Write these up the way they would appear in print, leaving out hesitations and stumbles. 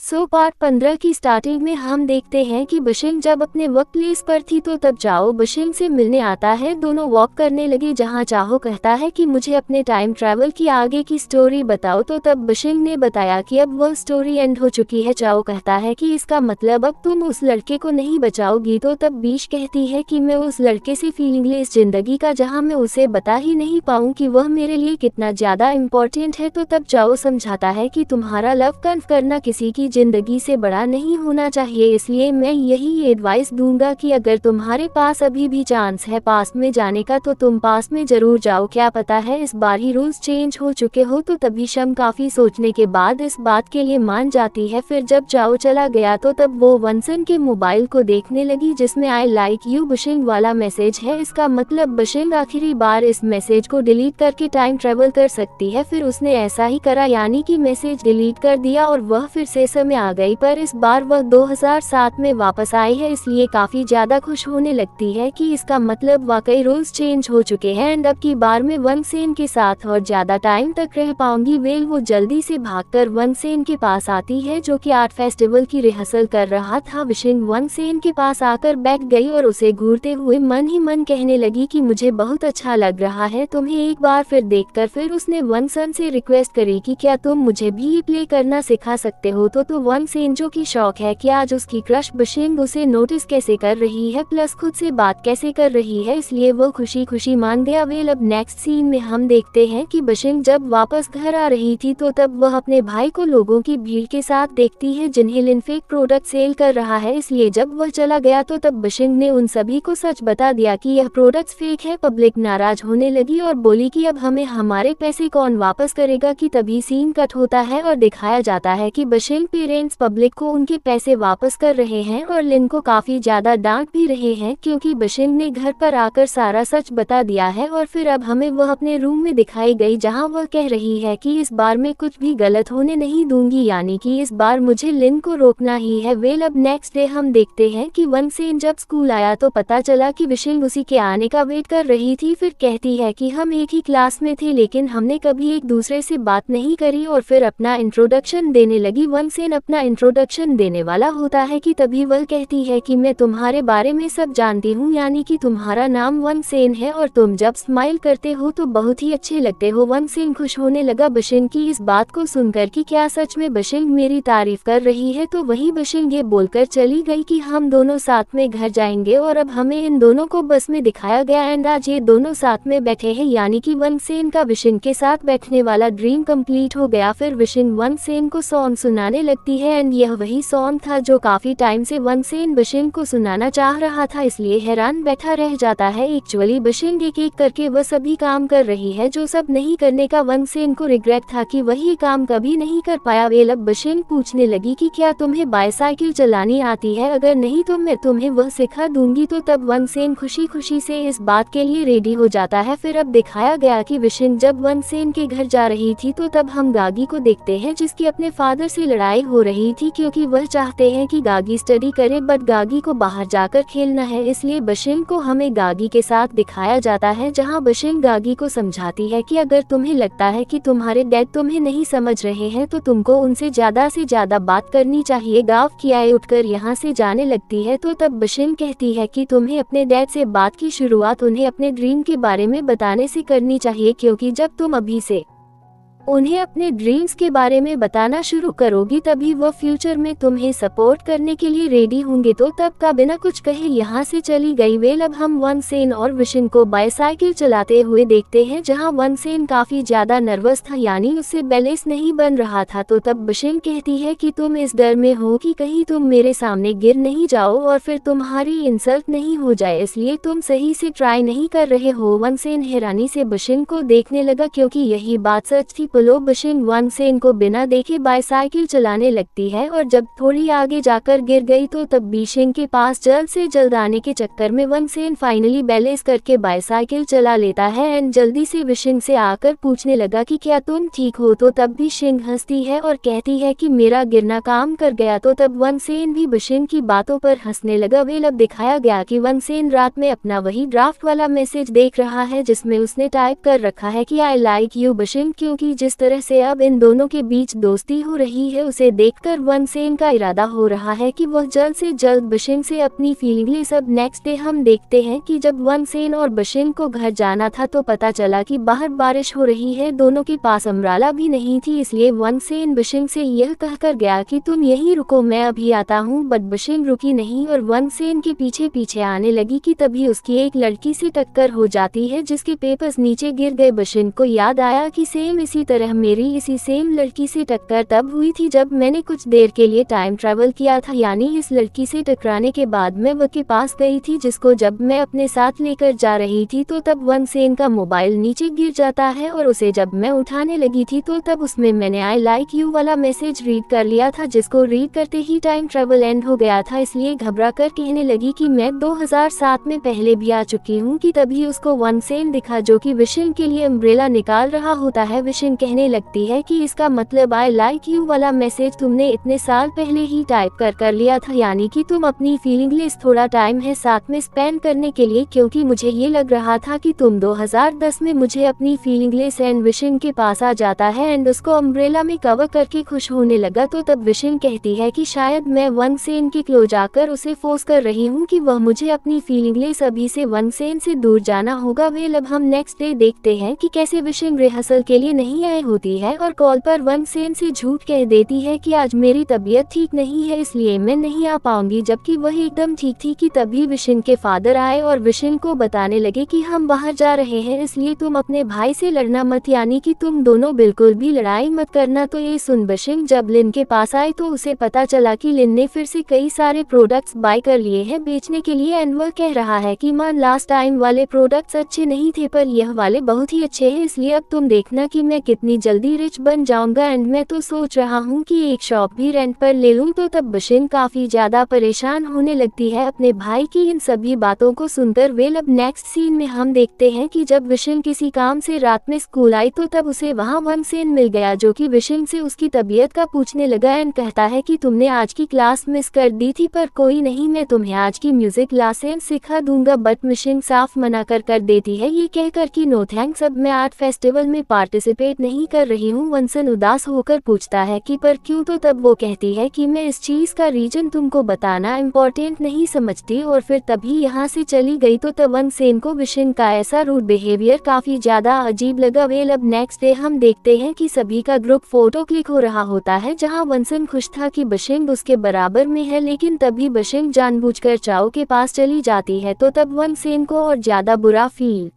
Part 15 की starting में हम देखते हैं कि बशिंग जब अपने वर्क प्लेस पर थी तो तब चाओ बशिंग से मिलने आता है। दोनों वॉक करने लगे जहां चाहो कहता है कि मुझे अपने टाइम ट्रैवल की आगे की स्टोरी बताओ। तो तब बशिंग ने बताया कि अब वह स्टोरी एंड हो चुकी है। चाओ कहता है कि इसका मतलब अब तुम उस लड़के को नहीं बचाओगी। तो तब बीश कहती है कि मैं उस लड़के से फीलिंगलेस जिंदगी का जहाँ मैं उसे बता ही नहीं पाऊँ कि वह मेरे लिए कितना ज्यादा इम्पोर्टेंट है। तो तब चाओ समझाता है कि तुम्हारा लव कन्फ करना किसी की जिंदगी से बड़ा नहीं होना चाहिए, इसलिए मैं यही एडवाइस दूंगा कि अगर तुम्हारे पास अभी भी चांस है पास्ट में जाने का तो तुम पास्ट में जरूर जाओ। क्या पता है इस बार ही रूल्स चेंज हो चुके हो। तो तभी शम काफी सोचने के बाद इस बात के लिए मान जाती है। फिर जब चाओ चला गया तो तब वो वनसन के मोबाइल को देखने लगी जिसमें आई लाइक यू बशिंग वाला मैसेज है। इसका मतलब बशिंग आखिरी बार इस मैसेज को डिलीट करके टाइम ट्रेवल कर सकती है। फिर उसने ऐसा ही करा, यानी कि मैसेज डिलीट कर दिया और वह फिर से में आ गई। पर इस बार वह 2007 में वापस आई है, इसलिए काफी ज्यादा खुश होने लगती है कि इसका मतलब वाकई रूल्स चेंज हो चुके हैं एंड अब की बार में वनसेन के साथ और ज्यादा टाइम तक रह पाऊंगी। वेल वो जल्दी से भागकर वनसेन के पास आती है जो कि आर्ट फेस्टिवल की रिहर्सल कर रहा था। विशिंग वनसेन के पास आकर बैठ गई और उसे घूरते हुए मन ही मन कहने लगी कि मुझे बहुत अच्छा लग रहा है तुम्हें एक बार फिर देखकर। फिर उसने वनसन से रिक्वेस्ट करी कि क्या तुम मुझे भी प्ले करना सिखा सकते हो। तो वनसेन जो की शौक है कि आज उसकी क्रश बशिंग उसे नोटिस कैसे कर रही है प्लस खुद से बात कैसे कर रही है, इसलिए वो खुशी खुशी मान गया। वेल अब नेक्स्ट सीन में हम देखते हैं कि बशिंग जब वापस घर आ रही थी तो तब वह अपने भाई को लोगों की भीड़ के साथ देखती है जिन्हें लिन फेक प्रोडक्ट सेल कर रहा है, इसलिए जब वह चला गया तो तब बशिंग ने उन सभी को सच बता दिया कि यह प्रोडक्ट्स फेक है। पब्लिक नाराज होने लगी और बोली कि अब हमें हमारे पैसे कौन वापस करेगा। कि तभी सीन कट होता है और दिखाया जाता है कि बशिंग पेरेंट्स पब्लिक को उनके पैसे वापस कर रहे हैं और लिन को काफी ज्यादा डांट भी रहे हैं क्योंकि बशिंग ने घर पर आकर सारा सच बता दिया है। और फिर अब हमें वह अपने रूम में दिखाई गई जहां वह कह रही है कि इस बार मैं कुछ भी गलत होने नहीं दूंगी, यानी कि इस बार मुझे लिन को रोकना ही है। वेल अब नेक्स्ट डे हम देखते हैं कि वनसेन जब स्कूल आया तो पता चला कि विशिंग उसी के आने का वेट कर रही थी। फिर कहती है कि हम एक ही क्लास में थे लेकिन हमने कभी एक दूसरे से बात नहीं करी और फिर अपना इंट्रोडक्शन देने लगी। वनसेन अपना इंट्रोडक्शन देने वाला होता है कि तभी वह कहती है कि मैं तुम्हारे बारे में सब जानती हूँ, यानी कि तुम्हारा नाम वनसेन है और तुम जब स्माइल करते हो तो बहुत ही अच्छे लगते हो। वनसेन खुश होने लगा बशिंग की इस बात को सुनकर कि क्या सच में बशिंग मेरी तारीफ कर रही है। तो वही बशिंग ये बोलकर चली गई कि हम दोनों साथ में घर जाएंगे और अब हमें इन दोनों को बस में दिखाया गया एंड आज ये दोनों साथ में बैठे हैं, यानी कि वनसेन का विशिंग के साथ बैठने वाला ड्रीम कंप्लीट हो गया। फिर विशिंग वनसेन को सॉन्ग सुनाने लगती है एंड यह वही सॉन्ग था जो काफी टाइम से वनसेन बशिंग को सुनाना चाह रहा था, इसलिए हैरान बैठा रह जाता है। एक्चुअली बशिंग एक एक करके वह सभी काम कर रही है जो सब नहीं करने का वनसेन को रिग्रेट था कि वही काम कभी नहीं कर पाया। वेल अब बशिंग पूछने लगी कि क्या तुम्हें बाइसाइकिल चलानी आती है, अगर नहीं तो मैं तुम्हें वह सिखा दूंगी। तो तब वनसेन खुशी खुशी से इस बात के लिए रेडी हो जाता है। फिर अब दिखाया गया कि विशिंग जब वनसेन के घर जा रही थी तो तब हम गागी को देखते हैं जिसकी अपने फादर से लड़ाई हो रही थी क्योंकि वह चाहते हैं कि गागी स्टडी करे बट गागी को बाहर जाकर खेलना है, इसलिए बशिंग को हमें गागी के साथ दिखाया जाता है जहां बशिंग गागी को समझाती है कि अगर तुम्हें लगता है कि तुम्हारे डैड तुम्हें नहीं समझ रहे हैं तो तुमको उनसे ज्यादा बात करनी चाहिए। गाव की आय उठकर यहाँ से जाने लगती है। तो तब बशिंग कहती है कि तुम्हें अपने डैड से बात की शुरुआत उन्हें अपने ड्रीम के बारे में बताने से करनी चाहिए क्योंकि जब तुम अभी से उन्हें अपने ड्रीम्स के बारे में बताना शुरू करोगी तभी वो फ्यूचर में तुम्हें सपोर्ट करने के लिए रेडी होंगे। तो तब का बिना कुछ कहे यहाँ से चली गई। वेल अब हम वनसेन और विशिंग को बाइसाइकिल चलाते हुए देखते हैं जहाँ वनसेन काफी ज्यादा नर्वस था, यानी उससे बैलेंस नहीं बन रहा था। तो तब विशिंग कहती है कि तुम इस डर में हो कि कहीं तुम मेरे सामने गिर नहीं जाओ और फिर तुम्हारी इंसल्ट नहीं हो जाए, इसलिए तुम सही से ट्राई नहीं कर रहे हो। वनसेन हैरानी से विशिंग को देखने लगा क्योंकि यही बात सच थी। पुलो बशिंग वनसेन को बिना देखे बाइसाइकिल चलाने लगती है और जब थोड़ी आगे जाकर गिर गई तो तब बिशिंग के पास जल्द से जल्द आने के चक्कर में वनसेन फाइनली बैलेंस करके बाइसाइकिल चला लेता है एंड जल्दी से विशिंग से आकर पूछने लगा कि क्या तुम ठीक हो। तो तब बिशिंग हंसती है और कहती है कि मेरा गिरना काम कर गया। तो तब वनसेन भी बिशिंग की बातों पर हंसने लगा। वेल अब दिखाया गया कि वनसेन रात में अपना वही ड्राफ्ट वाला मैसेज देख रहा है जिसमें उसने टाइप कर रखा है कि आई लाइक यू बशिंग, क्योंकि जिस तरह से अब इन दोनों के बीच दोस्ती हो रही है उसे देखकर वनसेन का इरादा हो रहा है कि वह जल्द से जल्द बिशिंग से अपनी फीलिंग ले। सब नेक्स्ट डे हम देखते हैं कि जब वनसेन और बिशिंग को घर जाना था तो पता चला कि बाहर बारिश हो रही है। दोनों के पास अम्ब्रेला भी नहीं थी, इसलिए वनसेन बिशिंग से यह कहकर गया कि तुम यहीं रुको, मैं अभी आता हूँ। बट बिशिंग रुकी नहीं और वनसेन के पीछे पीछे आने लगी कि तभी उसकी एक लड़की से टक्कर हो जाती है जिसके पेपर्स नीचे गिर गए। बिशिंग को याद आया कि सेम इसी तरह मेरी इसी सेम लड़की से टक्कर तब हुई थी जब मैंने कुछ देर के लिए टाइम ट्रैवल किया था, यानी इस लड़की से टकराने के बाद मैं वह के पास गई थी जिसको जब मैं अपने साथ लेकर जा रही थी तो तब वनसेन का मोबाइल नीचे गिर जाता है और उसे जब मैं उठाने लगी थी तो तब उसमें मैंने आई लाइक यू वाला मैसेज रीड कर लिया था, जिसको रीड करते ही टाइम ट्रैवल एंड हो गया था। इसलिए घबरा कर कहने लगी कि मैं 2007 में पहले भी आ चुकी हूँ कि तभी उसको वनसेन दिखा जो कि बिशिंग के लिए अम्ब्रेला निकाल रहा होता है। बिशिंग कहने लगती है कि इसका मतलब आई लाइक यू वाला मैसेज तुमने इतने साल पहले ही टाइप कर लिया था, यानी कि तुम अपनी फीलिंग लेस थोड़ा टाइम है साथ में स्पेंड करने के लिए, क्योंकि मुझे ये लग रहा था कि तुम 2010 में मुझे अपनी फीलिंग लेस एंड बिशिंग के पास आ जाता है एंड उसको अम्ब्रेला में कवर करके खुश होने लगा। तो तब बिशिंग कहती है कि शायद मैं वनसेन के क्लोज आकर उसे फोर्स कर रही हूँ कि वह मुझे अपनी फीलिंग लेस अभी से वनसेन से दूर जाना होगा। वेल अब हम नेक्स्ट डे देखते हैं कि कैसे बिशिंग रिहर्सल के लिए नहीं आई होती है और कॉल पर वनसेन से झूठ कह देती है कि आज मेरी तबीयत ठीक नहीं है इसलिए मैं नहीं आ पाऊंगी, जबकि वह एकदम ठीक थी कि तभी बिशिंग के फादर आए और बिशिंग को बताने लगे कि हम बाहर जा रहे हैं इसलिए तुम अपने भाई से लड़ना मत, यानी कि तुम दोनों बिल्कुल भी लड़ाई मत करना। तो ये सुन बिशिंग जब लिन के पास आई तो उसे पता चला कि लिन ने फिर से कई सारे प्रोडक्ट्स बाय कर लिए हैं बेचने के लिए एंड वह कह रहा है कि मान लास्ट टाइम वाले प्रोडक्ट्स अच्छे नहीं थे पर यह वाले बहुत ही अच्छे हैं, इसलिए अब तुम देखना कि मैं कितनी जल्दी रिच बन जाऊंगा एंड मैं तो सोच रहा हूँ कि एक शॉप भी रेंट पर ले लूँ। तो तब बिशिंग काफी ज्यादा परेशान होने लगती है अपने भाई की इन सभी बातों को सुनकर। वेल अब नेक्स्ट सीन में हम देखते हैं कि जब बिशिंग किसी काम से रात में स्कूल आई तो तब उसे वहाँ वनसेन मिल गया जो कि बिशिंग से उसकी तबीयत का पूछने लगा एंड कहता है कि तुमने आज की क्लास मिस कर दी थी, पर कोई नहीं, मैं तुम्हें आज की म्यूजिक क्लासेस सिखा दूंगा। बट बिशिंग साफ मना कर देती है ये कहकर कि नो थैंक्स, अब मैं आर्ट फेस्टिवल में पार्टिसिपेट नहीं कर रही हूँ। वनसेन उदास होकर पूछता है कि पर क्यों, तो तब वो कहती है कि मैं इस चीज का रीजन तुमको बताना इम्पोर्टेंट नहीं समझती और फिर तभी यहाँ से चली गई। तो तब वनसेन को बिशिंग का ऐसा रूड बिहेवियर काफी ज्यादा अजीब लगा। वेल अब नेक्स्ट डे हम देखते हैं कि सभी का ग्रुप फोटो क्लिक हो रहा होता है जहाँ वनसेन खुश था कि बिशिंग उसके बराबर में है, लेकिन तभी बिशिंग जानबूझकर चाओ के पास चली जाती है। तो तब वनसेन को और ज्यादा बुरा फील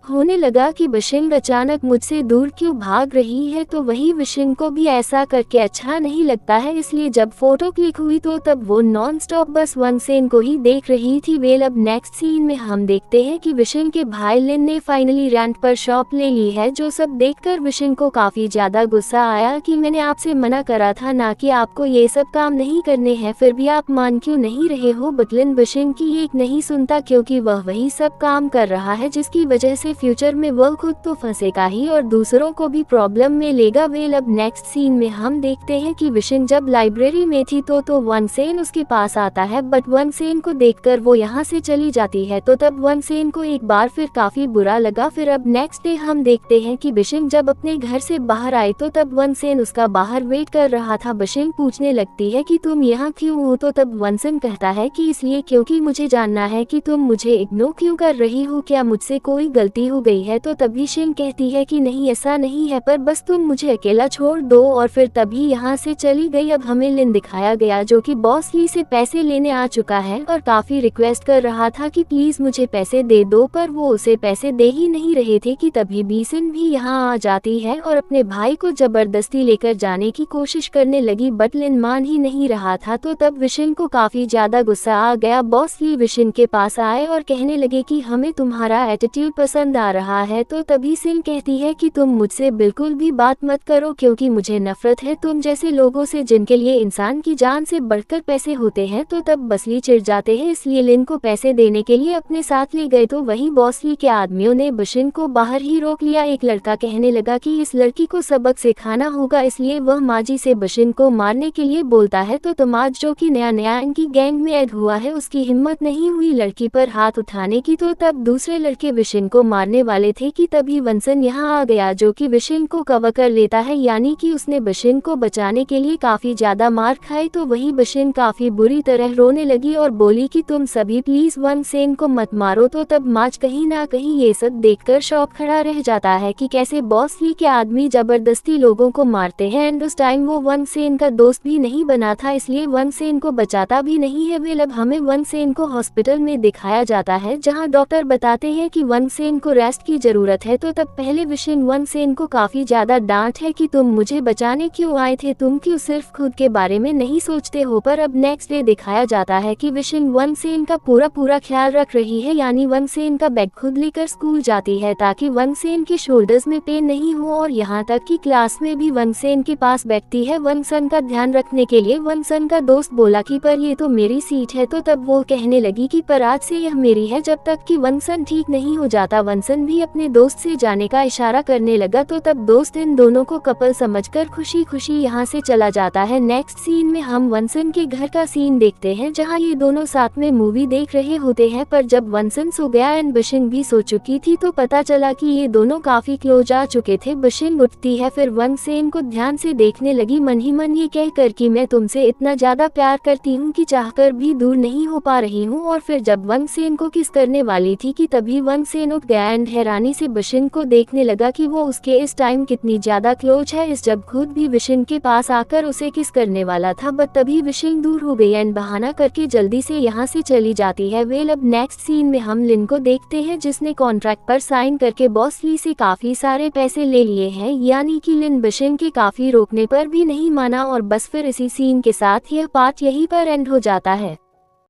होने लगा कि बिशिंग अचानक मुझसे दूर क्यों भाग रही है, तो वही बिशिंग को भी ऐसा करके अच्छा नहीं लगता है, इसलिए जब फोटो क्लिक हुई तो तब वो नॉन स्टॉप बस वनसेन को ही देख रही थी। वेल अब नेक्स्ट सीन में हम देखते हैं कि बिशिंग के भाई लिन ने फाइनली रेंट पर शॉप ले ली है, जो सब देखकर बिशिंग को काफी ज्यादा गुस्सा आया कि मैंने आपसे मना करा था ना कि आपको ये सब काम नहीं करने हैं, फिर भी आप मान क्यों नहीं रहे हो। बट लिन बिशिंग की एक नहीं सुनता क्योंकि वह वही सब काम कर रहा है जिसकी वजह से फ्यूचर में वह खुद तो फंसेगा ही और दूसरों को भी प्रॉब्लम में लेगा। वेल अब नेक्स्ट सीन में हम देखते हैं कि बिशिंग जब लाइब्रेरी में थी तो वनसेन उसके पास आता है, बट वनसेन को देखकर वो यहाँ से चली जाती है। तो तब वनसेन को एक बार फिर काफी बुरा लगा। फिर अब नेक्स्ट डे हम देखते हैं कि बिशिंग जब अपने घर से बाहर आई तो तब वनसेन उसका बाहर वेट कर रहा था। बिशिंग पूछने लगती है कि तुम यहाँ क्यों हो, तो तब वनसेन कहता है कि इसलिए क्योंकि मुझे जानना है कि तुम मुझे इग्नोर क्यों कर रही हो, क्या मुझसे कोई गलती हो गई है। तो तभी बिशिंग कहती है कि नहीं ऐसा नहीं है, पर बस तुम मुझे अकेला छोड़ दो, और फिर तभी यहाँ से चली गई। अब हमें लिन दिखाया गया जो कि बॉस ली से पैसे लेने आ चुका है और काफी रिक्वेस्ट कर रहा था कि प्लीज मुझे पैसे दे दो, पर वो उसे पैसे दे ही नहीं रहे थे कि तभी बीसिन भी यहाँ आ जाती है और अपने भाई को जबरदस्ती लेकर जाने की कोशिश करने लगी, बट लिन मान ही नहीं रहा था। तो तब बिशिंग को काफी ज्यादा गुस्सा आ गया। बॉस ली बिशिंग के पास आए और कहने लगे कि हमें तुम्हारा एटीट्यूड पसंद आ रहा है। तो तभी सिन कहती है कि तुम मुझसे बिल्कुल भी बात मत करो क्योंकि मुझे नफरत है तुम जैसे लोगों से जिनके लिए इंसान की जान से बढ़कर पैसे होते हैं। तो तब बसली चिढ़ जाते हैं, इसलिए लिन को पैसे देने के लिए अपने साथ ले गए। तो वहीं बॉसली के आदमियों ने बिशिंग को बाहर ही रोक लिया। एक लड़का कहने लगा कि इस लड़की को सबक सिखाना होगा, इसलिए वह माजी से बिशिंग को मारने के लिए बोलता है। तो तमाज जो कि नया इनकी गैंग में ऐड हुआ है, उसकी हिम्मत नहीं हुई लड़की पर हाथ उठाने की। तो तब दूसरे लड़के बिशिंग को मारने वाले थे कि तभी वंसन यहाँ आ गया जो कि बिशिन को कवर कर लेता है, यानी कि उसने बिशिन को बचाने के लिए काफी ज्यादा मार खाई। तो वही बिशिन काफी बुरी तरह रोने लगी और बोली कि तुम सभी प्लीज वनसेन को मत मारो। तो तब मार्च कहीं ना कहीं ये सब देखकर शॉक खड़ा रह जाता है कि कैसे बॉस ली के आदमी जबरदस्ती लोगों को मारते हैं। एंड उस टाइम वो वनसेन का दोस्त भी नहीं बना था, इसलिए वनसेन को बचाता भी नहीं है। वेल अब हमें वनसेन को हॉस्पिटल में दिखाया जाता है जहां डॉक्टर बताते हैं कि वनसेन को रेस्ट की जरूरत है। तो तब पहले विशिन वनसेन को काफी ज्यादा डांट है कि तुम मुझे बचाने क्यों आए थे, तुम क्यों सिर्फ खुद के बारे में नहीं सोचते हो। पर अब नेक्स्ट डे दिखाया जाता है कि विशिन वनसेन का पूरा ख्याल रख रही है, यानी वनसेन का बैग खुद लेकर स्कूल जाती है ताकि वनसेन के शोल्डर्स में पेन नहीं हो। और यहाँ तक कि क्लास में भी वनसेन के पास बैठती है वनसन का ध्यान रखने के लिए। वनसन का दोस्त बोला कि पर ये तो मेरी सीट है। तो तब वो कहने लगी कि पर आज से यह मेरी है जब तक कि वनसन ठीक नहीं हो जाता। वनसन भी अपने दोस्त से जाने का इशारा करने लगा। तो तब दोस्त इन दोनों को कपल समझकर खुशी खुशी यहाँ से चला जाता है। नेक्स्ट सीन में हम वनसन के घर का सीन देखते हैं जहाँ ये दोनों साथ में मूवी देख रहे होते हैं। पर जब वनसन सो गया एंड बिशिन भी सो चुकी थी तो पता चला कि ये दोनों काफी क्लोज आ चुके थे। बिशिन उठती है, फिर वनसेन को ध्यान से देखने लगी, मन ही मन ये कहकर कि मैं तुमसे इतना ज्यादा प्यार करती हूँ कि चाहकर भी दूर नहीं हो पा रही हूँ। और फिर जब वनसेन को किस करने वाली थी कि तभी वनसेन उठ गया एंड हैरानी से बिशिन को देखने लगा कि वो उसके इस टाइम कितनी ज्यादा क्लोज है। इस जब खुद भी बिशिन के पास आकर उसे किस करने वाला था, बट तभी बिशिन दूर हो गई एंड बहाना करके जल्दी से यहाँ से चली जाती है। वेल अब नेक्स्ट सीन में हम लिन को देखते हैं जिसने कॉन्ट्रैक्ट पर साइन करके बॉस ली से काफी सारे पैसे ले लिए हैं, यानी कि लिन बिशिन के काफी रोकने पर भी नहीं माना। और बस फिर इसी सीन के साथ यह पार्ट यहीं पर एंड हो जाता है।